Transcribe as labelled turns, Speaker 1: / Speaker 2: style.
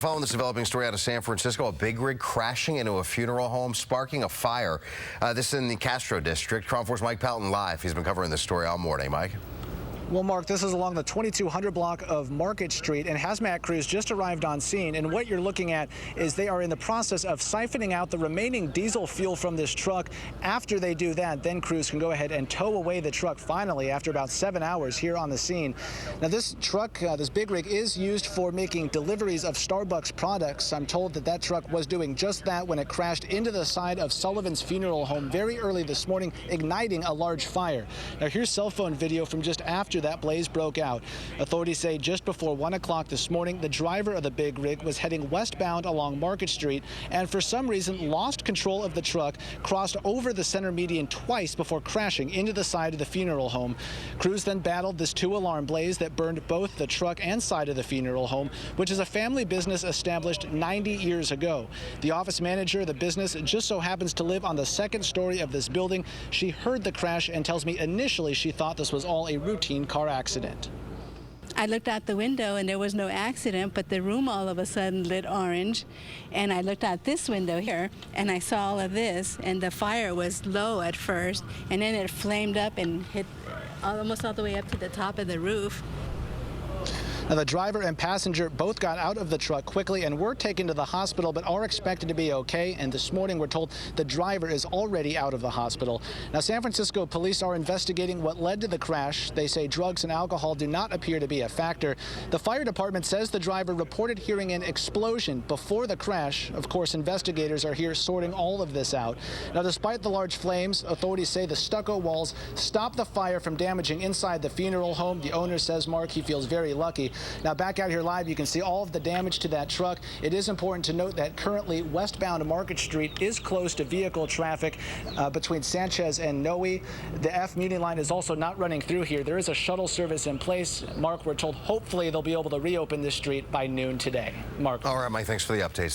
Speaker 1: Following this developing story out of San Francisco, a big rig crashing into a funeral home, sparking a fire. This in the Castro district. KRON 4's Mike Pelton live. He's been covering this story all morning. Mike?
Speaker 2: Well, Mark, this is along the 2200 block of Market Street, and hazmat crews just arrived on scene. And what you're looking at is they are in the process of siphoning out the remaining diesel fuel from this truck. After they do that, then crews can go ahead and tow away the truck finally after about 7 hours here on the scene. Now, this truck, this big rig, is used for making deliveries of Starbucks products. I'm told that that truck was doing just that when it crashed into the side of Sullivan's funeral home very early this morning, igniting a large fire. Now, here's cell phone video from just after that blaze broke out. Authorities say just before 1 o'clock this morning, the driver of the big rig was heading westbound along Market Street and for some reason lost control of the truck, crossed over the center median twice before crashing into the side of the funeral home. Crews then battled this 2-alarm blaze that burned both the truck and side of the funeral home, which is a family business established 90 years ago. The office manager of the business just so happens to live on the second story of this building. She heard the crash and tells me initially she thought this was all a routine car accident.
Speaker 3: I looked out the window and there was no accident, but the room all of a sudden lit orange. And I looked out this window here and I saw all of this, and the fire was low at first and then it flamed up and hit almost all the way up to the top of the roof.
Speaker 2: Now, the driver and passenger both got out of the truck quickly and were taken to the hospital, but are expected to be okay. And this morning, we're told the driver is already out of the hospital. Now, San Francisco police are investigating what led to the crash. They say drugs and alcohol do not appear to be a factor. The fire department says the driver reported hearing an explosion before the crash. Of course, investigators are here sorting all of this out. Now, despite the large flames, authorities say the stucco walls stopped the fire from damaging inside the funeral home. The owner says, Mark, he feels very lucky. Now, back out here live, you can see all of the damage to that truck. It is important to note that currently westbound Market Street is closed to vehicle traffic between Sanchez and Noe. The F Muni line is also not running through here. There is a shuttle service in place. Mark, we're told hopefully they'll be able to reopen this street by noon today. Mark.
Speaker 1: All right, Mike, thanks for the updates.